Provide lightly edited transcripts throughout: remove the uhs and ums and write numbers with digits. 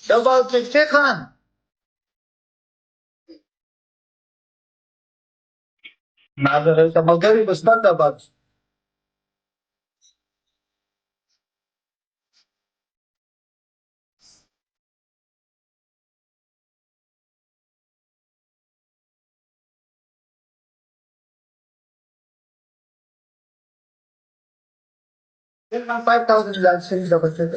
Double check on. Nada, sa magari basta dapat. Yan lang 5,000 lang sila dapat check.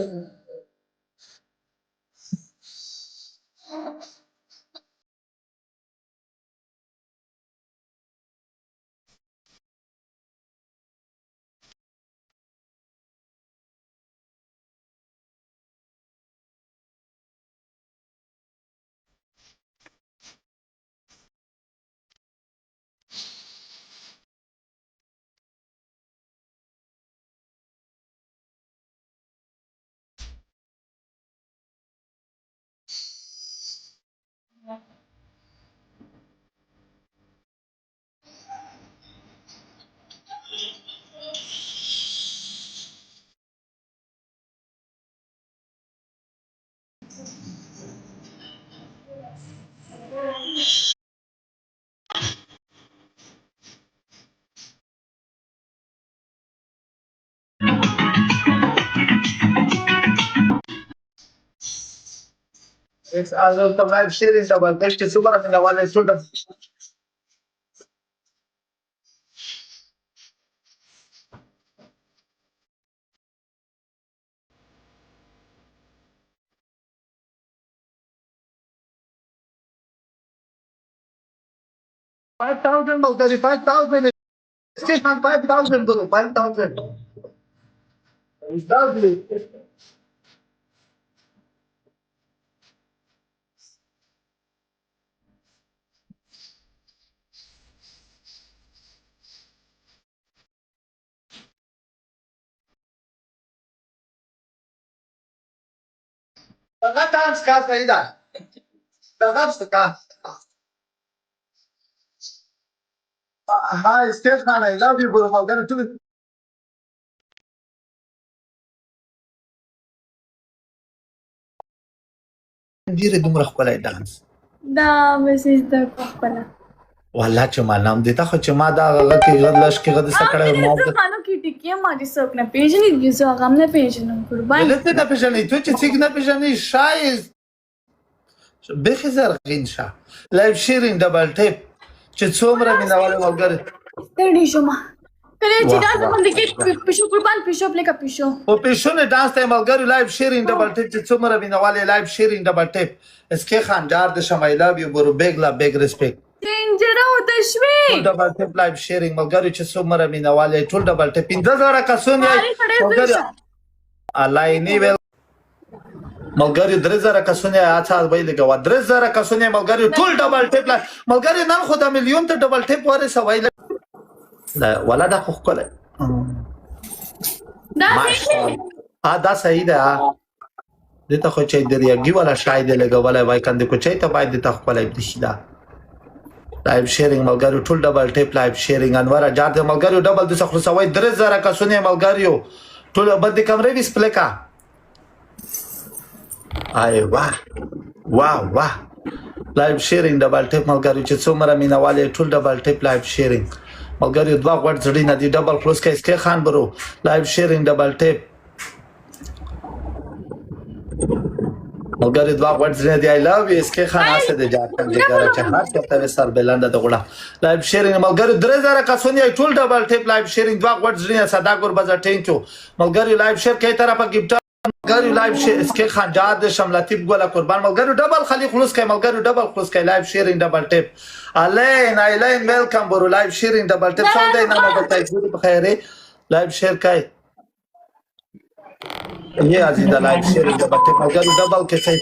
It's also the live sharing double. Next is super in the one is to the five thousand, 35,000. Still on 5,000, bro. 5,000. It's lovely. Dance ka sa ida. Dance ka. Hi, Stefan. I love you, bro. I'm gonna do it. Hindi rin dumrah pala dance. Da, message da ko pala. Wala chuma nam dita ko chuma da ki gadlash ki gad sa kare mo. तो खानो की टिकिया मारी sok na page ni gizo agam na page nung kurban. Lete na pejani, tu ci sig na pejani shai. بخزر غینشا لایو شیرینگ دبل ټیپ چې څومره مینواله وګر Tedi shoma. Kale Wah, chida wah, to dike wah. pisho kurban pisho play ka pisho. او پښونه دانس ته ملګری لایو شیرینگ دبل ټیپ چې څومره مینواله لایو شیرینگ دبل ټیپ اسکه خانجار د شمایلا بي برو بیگلا بیگ ریسپیکټ Danger o tashmi. دبل ټیپ لایو شیرینگ ملګری چې څومره مینواله ټول دبل ټیپ 15000 کسونه ملګری الله نی ویل ملګری 3000 کسونه اته ویل غوا 3000 کسونه ملګری ټول ډبل ټیپ ملګری نن خو د میلیون ته ډبل ټیپ وره سوایل لا ولا دا خو کوله Da دا صحیح ده دته خو چې دريږي ولا شاید لګولای وای کنده کو چې ته باید ته خپل دشي دا لایو شیرینګ ملګری ټول ډبل ټیپ لایو شیرینګ انوار اجازه د ملګری ډبل د څخه سوای 3000 کسونه ملګریو ټول بد کمرې وس پلیکا آی واه واه واه لایو شیرینګ ډبل ټیپ ملګری چې څومره مینواله ټول ډبل ټیپ لایو شیرینګ ملګری دوه غوړ ځړی نه دی ډبل کلوز کې اسکه خان برو لایو شیرینګ ډبل ټیپ ملګری دوه غوړ ځړی دی آی لوف یو اسکه خان اسه د جاکن جګره چې هر څه ته سر بلند د غړه لایو شیرینګ ملګری 3000 کسونه ټول ډبل ټیپ لایو شیرینګ دوه غوړ ځړی صدا ګور بازار ټینچو ملګری لایو شیر کې طرفه گیفت ملګری لایو شیر اسکه خان جاد شملتیب ګولا قربان ملګری ډبل خلی خلوص کې ملګری ډبل خلوص کې لایو شیرینګ ډبل ټیپ الین ویلکم برو لایو شیرینګ ډبل ټیپ څو دی نه مګتای ګوري په خیره لایو شیر کای ये عزیزا لایو شیرینګ ډبل ټیپ ملګری ډبل کې څه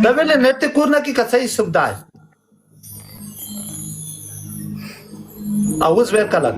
دا ویل نت کورنا کې کڅای سبدا اوس به کلک